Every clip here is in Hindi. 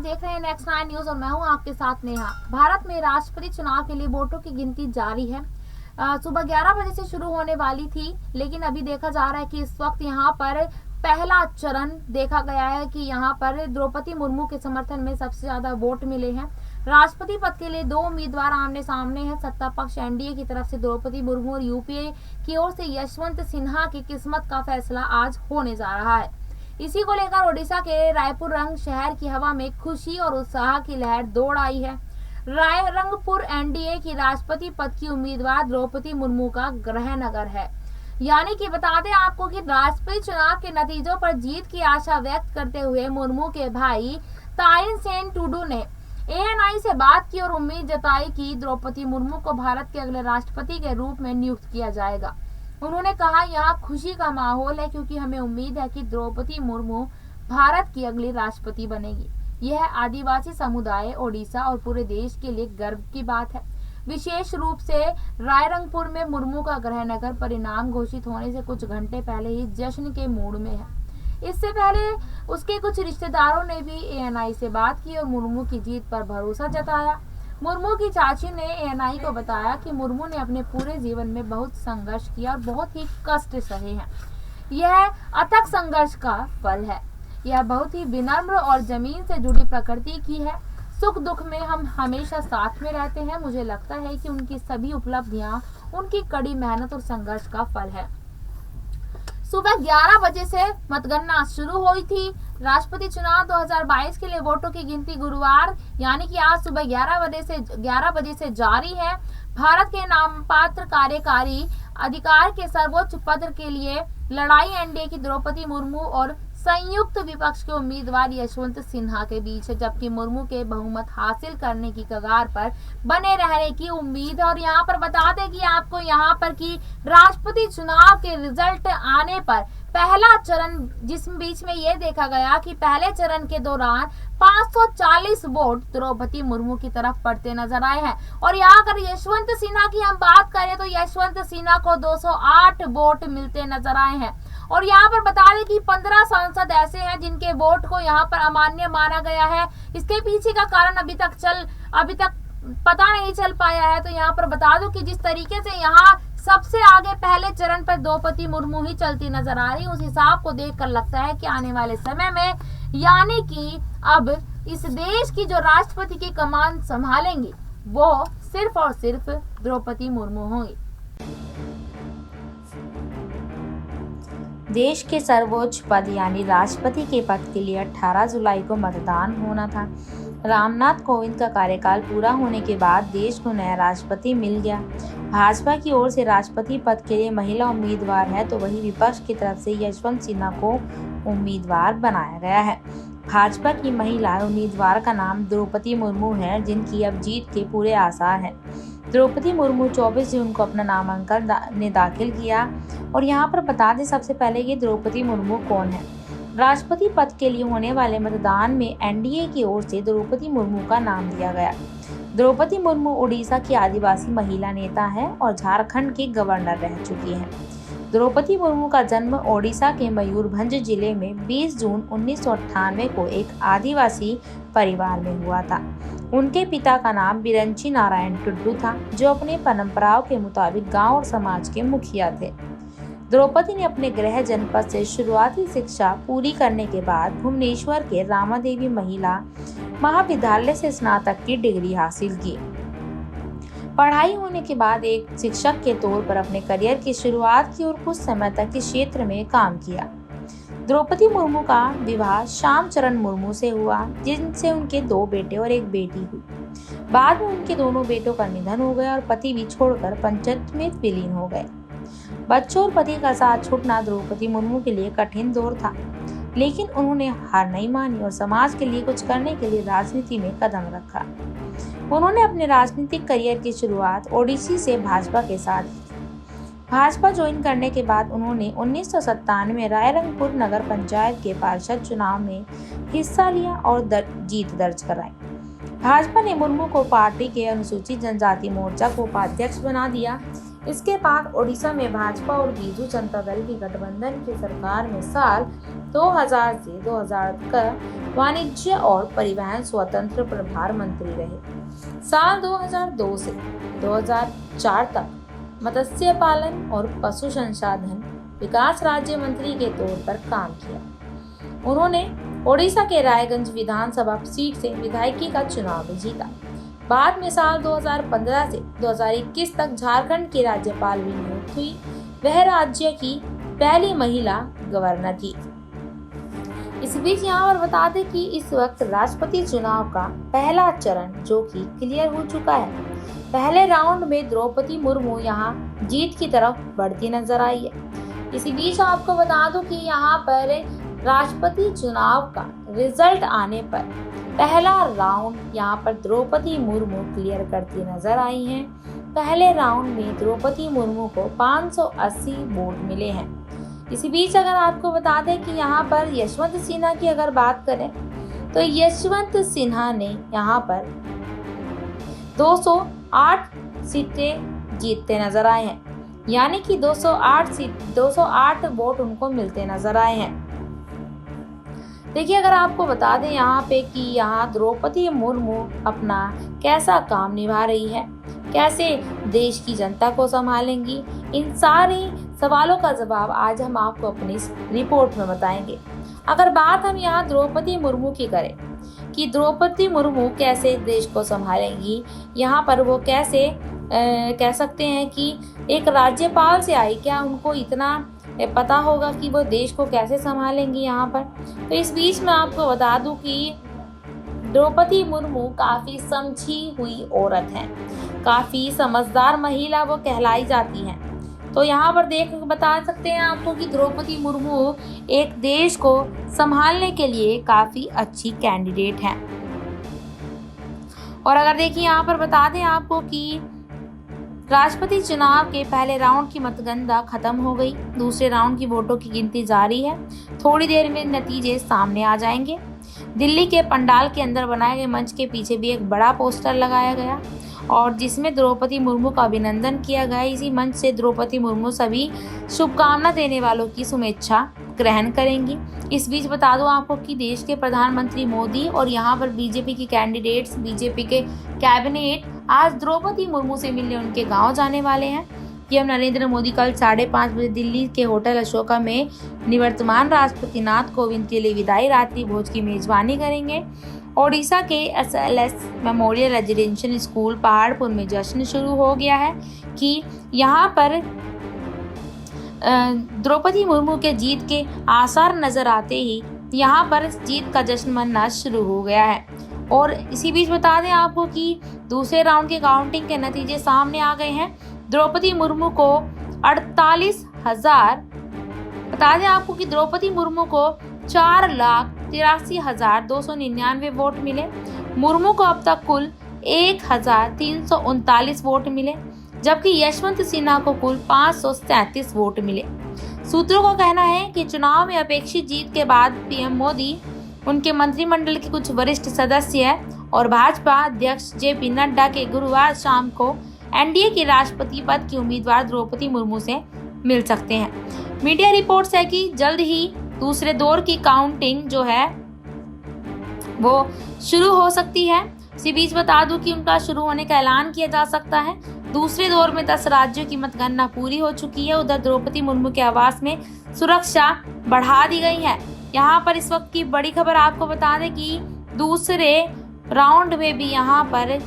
देख रहे हैं नेक्स्ट 9 न्यूज और मैं हूं आपके साथ नेहा। भारत में राष्ट्रपति चुनाव के लिए वोटों की गिनती जारी है। सुबह 11 बजे से शुरू होने वाली थी, लेकिन अभी देखा जा रहा है कि इस वक्त यहां पर पहला चरण देखा गया है कि यहां पर द्रौपदी मुर्मू के समर्थन में सबसे ज्यादा वोट मिले हैं। राष्ट्रपति पद के लिए 2 उम्मीदवार आमने सामने हैं। सत्ता पक्ष एनडीए की तरफ से द्रौपदी मुर्मू और यूपीए की ओर से यशवंत सिन्हा की किस्मत का फैसला आज होने जा रहा है। इसी को लेकर ओडिशा के रायपुर रंग शहर की हवा में खुशी और उत्साह की लहर दौड़ आई है। रायरंगपुर एनडीए की राष्ट्रपति पद की उम्मीदवार द्रौपदी मुर्मू का गृह नगर है। यानी कि बता दें आपको कि राष्ट्रपति चुनाव के नतीजों पर जीत की आशा व्यक्त करते हुए मुर्मू के भाई तारिन टुडू ने एएनआई से बात की और उम्मीद जताई कि द्रौपदी मुर्मू को भारत के अगले राष्ट्रपति के रूप में नियुक्त किया जाएगा। उन्होंने कहा, यहाँ खुशी का माहौल है क्योंकि हमें उम्मीद है कि द्रौपदी मुर्मू भारत की अगली राष्ट्रपति बनेगी। यह आदिवासी समुदाय, ओडिशा और पूरे देश के लिए गर्व की बात है। विशेष रूप से रायरंगपुर में मुर्मू का गृह नगर परिणाम घोषित होने से कुछ घंटे पहले ही जश्न के मूड में है। इससे पहले उसके कुछ रिश्तेदारों ने भी एएनआई से बात की और मुर्मू की जीत पर भरोसा जताया। मुर्मू की चाची ने एएनआई को बताया कि मुर्मू ने अपने पूरे जीवन में बहुत संघर्ष किया और बहुत ही कष्ट सहे हैं। यह अथक संघर्ष का फल है। यह बहुत ही विनम्र और जमीन से जुड़ी प्रकृति की है। सुख दुख में हम हमेशा साथ में रहते हैं। मुझे लगता है कि उनकी सभी उपलब्धियां उनकी कड़ी मेहनत और संघर्ष का फल है। सुबह 11 बजे से मतगणना शुरू हुई थी। राष्ट्रपति चुनाव 2022 के लिए वोटों की गिनती गुरुवार यानी कि आज सुबह 11 बजे से जारी है। भारत के नाममात्र कार्यकारी अधिकार के सर्वोच्च पद के लिए लड़ाई एनडीए की द्रौपदी मुर्मू और संयुक्त विपक्ष के उम्मीदवार यशवंत सिन्हा के बीच है, जबकि मुर्मू के बहुमत हासिल करने की कगार पर बने रहने की उम्मीद है। और यहाँ पर बता दें कि आपको यहाँ पर कि राष्ट्रपति चुनाव के रिजल्ट आने पर पहला चरण, जिस बीच में ये देखा गया कि पहले चरण के दौरान 540 वोट द्रौपदी मुर्मू की तरफ पड़ते नजर आए हैं। और यहाँ अगर यशवंत सिन्हा की हम बात करें तो यशवंत सिन्हा को 208 वोट मिलते नजर आए हैं। और यहाँ पर बता दें कि 15 सांसद ऐसे हैं जिनके वोट को यहाँ पर अमान्य माना गया है। इसके पीछे का कारण अभी तक पता नहीं चल पाया है। तो यहाँ पर बता दूं कि जिस तरीके से यहाँ सबसे आगे पहले चरण पर द्रौपदी मुर्मू ही चलती नजर आ रही, उस हिसाब को देखकर लगता है कि आने वाले समय में यानी कि अब इस देश की जो राष्ट्रपति की कमान संभालेंगी वो सिर्फ और सिर्फ द्रौपदी मुर्मू होंगी। देश के सर्वोच्च पद यानी राष्ट्रपति के पद के लिए 18 जुलाई को मतदान होना था। रामनाथ कोविंद का कार्यकाल पूरा होने के बाद देश को नया राष्ट्रपति मिल गया। भाजपा की ओर से राष्ट्रपति पद के लिए महिला उम्मीदवार है, तो वहीं विपक्ष की तरफ से यशवंत सिन्हा को उम्मीदवार बनाया गया है। भाजपा की महिला उम्मीदवार का नाम द्रौपदी मुर्मू है, जिनकी अब जीत के पूरे आसार हैं। द्रौपदी मुर्मू 24 जून को अपना नामांकन ने दाखिल किया। और यहाँ पर बता दें सबसे पहले कि द्रौपदी मुर्मू कौन है। राष्ट्रपति पद के लिए होने वाले मतदान में एनडीए की ओर से द्रौपदी मुर्मू का नाम दिया गया। द्रौपदी मुर्मू ओडिशा की आदिवासी महिला नेता है और झारखंड की गवर्नर रह चुकी हैं। द्रौपदी मुर्मू का जन्म ओडिशा के मयूरभंज जिले में 20 जून 1998 को एक आदिवासी परिवार में हुआ था। उनके पिता का नाम बिरंची नारायण टुड्डू था, जो अपने परंपराओं के मुताबिक गांव और समाज के मुखिया थे। द्रौपदी ने अपने गृह जनपद से शुरुआती शिक्षा पूरी करने के बाद भुवनेश्वर के रामादेवी महिला महाविद्यालय से स्नातक की डिग्री हासिल की। पढ़ाई होने के बाद एक शिक्षक के तौर पर अपने करियर की शुरुआत की और कुछ समय तक इस क्षेत्र में काम किया। द्रौपदी मुर्मू का विवाह श्याम चरण मुर्मू से हुआ, जिनसे उनके 2 बेटे और 1 बेटी हुई। बाद में उनके दोनों बेटों का निधन हो गया और पति भी छोड़कर पंचायत में विलीन हो गए। बच्चों और पति का साथ छूटना द्रौपदी मुर्मू के लिए कठिन दौर था, लेकिन उन्होंने हार नहीं मानी और समाज के लिए कुछ करने के लिए राजनीति में कदम रखा। उन्होंने अपने राजनीतिक करियर की शुरुआत ओडिशा से भाजपा के साथ की। भाजपा ज्वाइन करने के बाद उन्होंने 1997 में रायरंगपुर नगर पंचायत के पार्षद चुनाव में हिस्सा लिया और जीत दर्ज कराई। भाजपा ने मुर्मू को पार्टी के अनुसूचित जनजाति मोर्चा को उपाध्यक्ष बना दिया। इसके बाद ओडिशा में भाजपा और बीजू जनता दल की गठबंधन की सरकार में साल 2000 से 2000 तक वाणिज्य और परिवहन स्वतंत्र प्रभार मंत्री रहे। साल 2002 से 2004 तक मत्स्य पालन और पशु संसाधन विकास राज्य मंत्री के तौर पर काम किया। उन्होंने ओडिशा के रायगंज विधानसभा सीट से विधायकी का चुनाव जीता। बाद में साल 2015 से 2021 तक झारखंड की राज्यपाल भी नियुक्त हुई। वह राज्य की पहली महिला गवर्नर थी। इस बीच यहाँ पर बता दें कि इस वक्त राष्ट्रपति चुनाव का पहला चरण जो कि क्लियर हो चुका है। पहले राउंड में द्रौपदी मुर्मू यहाँ जीत की तरफ बढ़ती नजर आई है। इसी बीच आपको बता दूं कि यहाँ पर राष्ट्रपति चुनाव का रिजल्ट आने पर पहला राउंड यहाँ पर द्रौपदी मुर्मू क्लियर करती नजर आई हैं। पहले राउंड में द्रौपदी मुर्मू को 580 वोट मिले हैं। इसी बीच अगर आपको बता दें कि यहाँ पर यशवंत सिन्हा की अगर बात करें तो यशवंत सिन्हा ने यहाँ पर 208 सीटें जीतते नजर आए हैं, यानी कि 208 वोट उनको मिलते नजर आए हैं। देखिए अगर आपको बता दें यहाँ पे कि यहाँ द्रौपदी मुर्मू अपना कैसा काम निभा रही है, कैसे देश की जनता को संभालेंगी, इन सारे सवालों का जवाब आज हम आपको अपनी इस रिपोर्ट में बताएंगे। अगर बात हम यहाँ द्रौपदी मुर्मू की करें कि द्रौपदी मुर्मू कैसे देश को संभालेंगी, यहाँ पर वो कैसे कह सकते हैं कि एक राज्यपाल से आई, क्या उनको इतना पता होगा कि वो देश को कैसे संभालेंगी यहाँ पर। तो इस बीच में आपको बता दूं कि द्रौपदी मुर्मू काफी समझी हुई औरत हैं, काफी समझदार महिला वो कहलाई जाती हैं। तो यहाँ पर बता सकते हैं आपको कि द्रौपदी मुर्मू एक देश को संभालने के लिए काफी अच्छी कैंडिडेट हैं। और अगर देखिए यहाँ पर बता दें आपको कि राष्ट्रपति चुनाव के पहले राउंड की मतगणना खत्म हो गई। दूसरे राउंड की वोटों की गिनती जारी है। थोड़ी देर में नतीजे सामने आ जाएंगे। दिल्ली के पंडाल के अंदर बनाए गए मंच के पीछे भी एक बड़ा पोस्टर लगाया गया और जिसमें द्रौपदी मुर्मू का अभिनंदन किया गया। इसी मंच से द्रौपदी मुर्मू सभी शुभकामना देने वालों की शुभेच्छा ग्रहण करेंगी। इस बीच बता दूं आपको कि देश के प्रधानमंत्री मोदी और यहाँ पर बीजेपी की कैंडिडेट्स, बीजेपी के कैबिनेट आज द्रौपदी मुर्मू से मिलने उनके गांव जाने वाले हैं। पीएम नरेंद्र मोदी कल 5:30 बजे दिल्ली के होटल अशोका में निवर्तमान राष्ट्रपति रामनाथ कोविंद के लिए विदाई रात्रि भोज की मेजबानी करेंगे। ओडिशा के SLS memorial residential school Paharpur में जश्न शुरू हो गया है कि यहाँ पर द्रौपदी मुर्मू के जीत के आसार नजर आते ही यहाँ पर जीत का जश्न मनना शुरू हो गया है। और इसी बीच बता दें आपको कि दूसरे राउंड के काउंटिंग के नतीजे सामने आ गए हैं। द्रौपदी मुर्मू को 48,000 बता दें आपको कि द्रौपदी मुर्मू को 4,83,299 वोट मिले। मुर्मू को अब तक कुल 1,339 वोट मिले, जबकि यशवंत सिन्हा को कुल 537 वोट मिले। सूत्रों का कहना है कि चुनाव में अपेक्षित जीत के बाद पीएम मोदी, उनके मंत्रिमंडल के कुछ वरिष्ठ सदस्य और भाजपा अध्यक्ष जेपी नड्डा के गुरुवार शाम को एनडीए की राष्ट्रपति पद की उम्मीदवार द्रौपदी मुर्मू से मिल सकते हैं। मीडिया रिपोर्ट्स है कि जल्द ही दूसरे दौर की काउंटिंग जो है वो शुरू हो सकती है। इसी बीच बता दूं कि उनका शुरू होने का ऐलान किया जा सकता है। दूसरे दौर में 10 राज्यों की मतगणना पूरी हो चुकी है। उधर द्रौपदी मुर्मू के आवास में सुरक्षा बढ़ा दी गई है। यहाँ पर इस वक्त की बड़ी खबर आपको बता दें कि दूसरे राउंड में भी यहाँ पर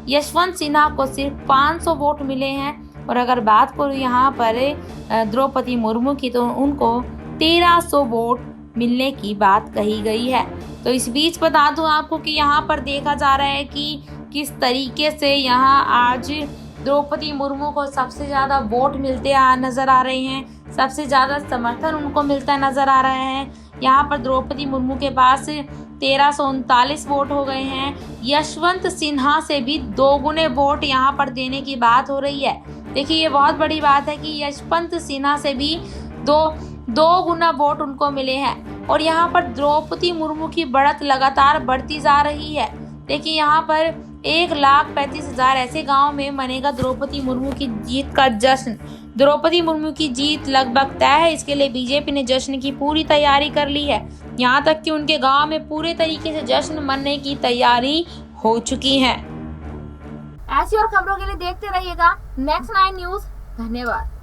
यशवंत सिन्हा को सिर्फ 500 वोट मिले हैं। और अगर बात करूँ यहाँ पर द्रौपदी मुर्मू की तो उनको 1300 वोट मिलने की बात कही गई है। तो इस बीच बता दूं आपको कि यहाँ पर देखा जा रहा है कि किस तरीके से यहाँ आज द्रौपदी मुर्मू को सबसे ज़्यादा वोट मिलते नजर आ रहे हैं, सबसे ज़्यादा समर्थन उनको मिलता नजर आ रहा है। यहाँ पर द्रौपदी मुर्मू के पास 1339 वोट हो गए हैं। यशवंत सिन्हा से भी 2 गुने वोट यहाँ पर देने की बात हो रही है। देखिए ये बहुत बड़ी बात है कि यशवंत सिन्हा से भी दो गुना वोट उनको मिले हैं। और यहाँ पर द्रौपदी मुर्मू की बढ़त लगातार बढ़ती जा रही है। देखिए यहाँ पर 1,35,000 ऐसे गांव में मनेगा द्रौपदी मुर्मू की जीत का जश्न। द्रौपदी मुर्मू की जीत लगभग तय है। इसके लिए बीजेपी ने जश्न की पूरी तैयारी कर ली है। यहां तक कि उनके गांव में पूरे तरीके से जश्न मनाने की तैयारी हो चुकी है। ऐसी और खबरों के लिए देखते रहिएगा नेक्स्ट 9 न्यूज। धन्यवाद।